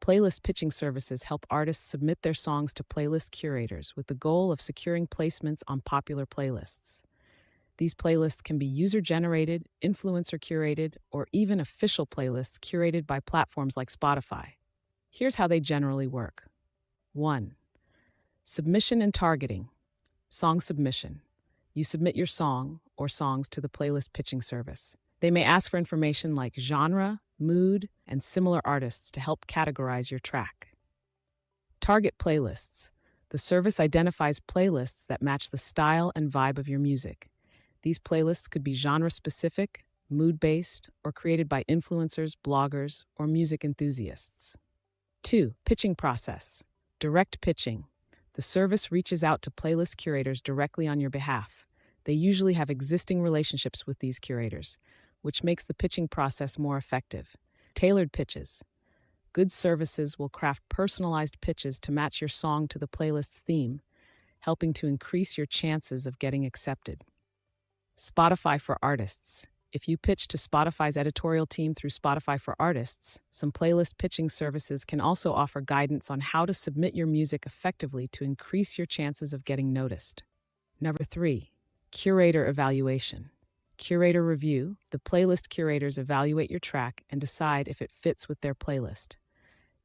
Playlist pitching services help artists submit their songs to playlist curators with the goal of securing placements on popular playlists. These playlists can be user generated, influencer curated, or even official playlists curated by platforms like Spotify. Here's how they generally work. 1. Submission and targeting. Song submission. You submit your song or songs to the playlist pitching service. They may ask for information like genre, mood, and similar artists to help categorize your track. Target playlists. The service identifies playlists that match the style and vibe of your music. These playlists could be genre-specific, mood-based, or created by influencers, bloggers, or music enthusiasts. 2. Pitching process. Direct pitching. The service reaches out to playlist curators directly on your behalf. They usually have existing relationships with these curators, which makes the pitching process more effective. Tailored pitches. Good services will craft personalized pitches to match your song to the playlist's theme, helping to increase your chances of getting accepted. Spotify for Artists. If you pitch to Spotify's editorial team through Spotify for Artists, some playlist pitching services can also offer guidance on how to submit your music effectively to increase your chances of getting noticed. Number 3, curator evaluation. Curator review. The playlist curators evaluate your track and decide if it fits with their playlist.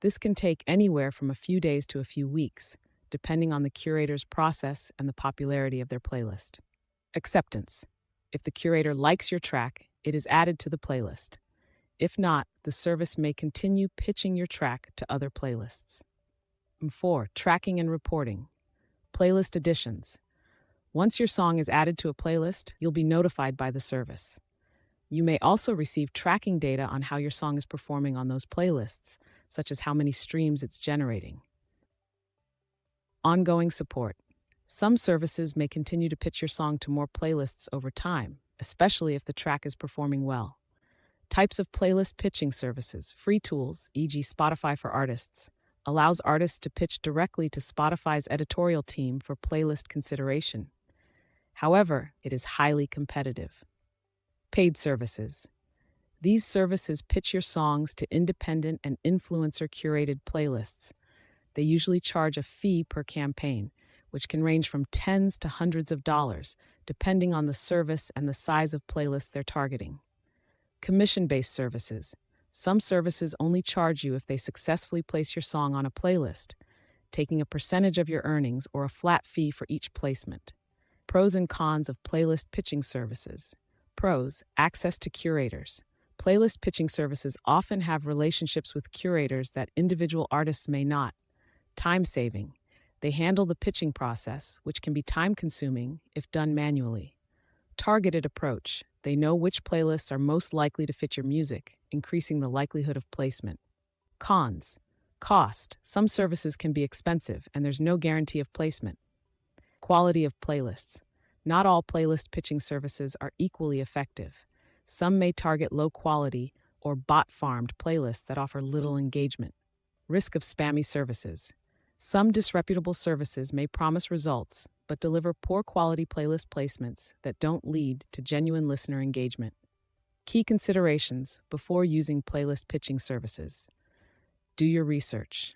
This can take anywhere from a few days to a few weeks, depending on the curator's process and the popularity of their playlist. Acceptance. If the curator likes your track, it is added to the playlist. If not, the service may continue pitching your track to other playlists. 4. Tracking and reporting. Playlist additions. Once your song is added to a playlist, you'll be notified by the service. You may also receive tracking data on how your song is performing on those playlists, such as how many streams it's generating. Ongoing support. Some services may continue to pitch your song to more playlists over time, especially if the track is performing well. Types of playlist pitching services. Free tools, e.g. Spotify for Artists, allows artists to pitch directly to Spotify's editorial team for playlist consideration. However, it is highly competitive. Paid services. These services pitch your songs to independent and influencer-curated playlists. They usually charge a fee per campaign, which can range from tens to hundreds of dollars, depending on the service and the size of playlist they're targeting. Commission-based services. Some services only charge you if they successfully place your song on a playlist, taking a percentage of your earnings or a flat fee for each placement. Pros and cons of playlist pitching services. Pros: access to curators. Playlist pitching services often have relationships with curators that individual artists may not. Time saving. They handle the pitching process, which can be time-consuming if done manually. Targeted approach. They know which playlists are most likely to fit your music, increasing the likelihood of placement. Cons. Cost. Some services can be expensive, and there's no guarantee of placement. Quality of playlists. Not all playlist pitching services are equally effective. Some may target low-quality or bot-farmed playlists that offer little engagement. Risk of spammy services. Some disreputable services may promise results, but deliver poor-quality playlist placements that don't lead to genuine listener engagement. Key considerations before using playlist pitching services. Do your research.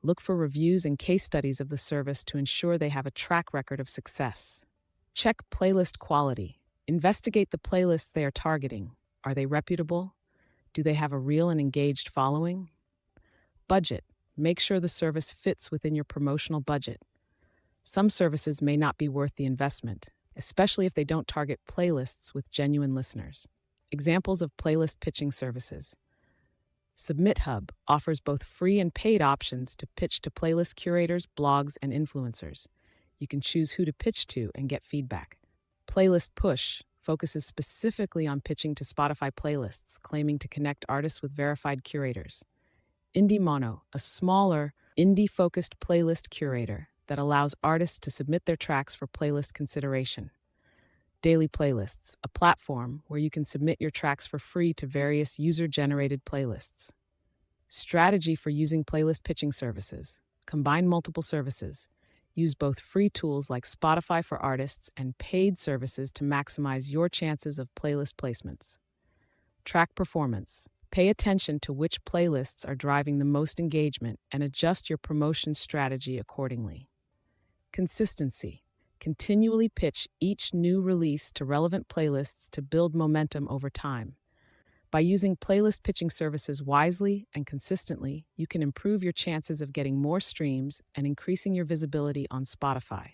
Look for reviews and case studies of the service to ensure they have a track record of success. Check playlist quality. Investigate the playlists they are targeting. Are they reputable? Do they have a real and engaged following? Budget. Make sure the service fits within your promotional budget. Some services may not be worth the investment, especially if they don't target playlists with genuine listeners. Examples of playlist pitching services. SubmitHub offers both free and paid options to pitch to playlist curators, blogs, and influencers. You can choose who to pitch to and get feedback. Playlist Push focuses specifically on pitching to Spotify playlists, claiming to connect artists with verified curators. Indie Mono, a smaller, indie-focused playlist curator that allows artists to submit their tracks for playlist consideration. Daily Playlists, a platform where you can submit your tracks for free to various user-generated playlists. Strategy for using playlist pitching services. Combine multiple services. Use both free tools like Spotify for Artists and paid services to maximize your chances of playlist placements. Track performance. Pay attention to which playlists are driving the most engagement and adjust your promotion strategy accordingly. Consistency. Continually pitch each new release to relevant playlists to build momentum over time. By using playlist pitching services wisely and consistently, you can improve your chances of getting more streams and increasing your visibility on Spotify.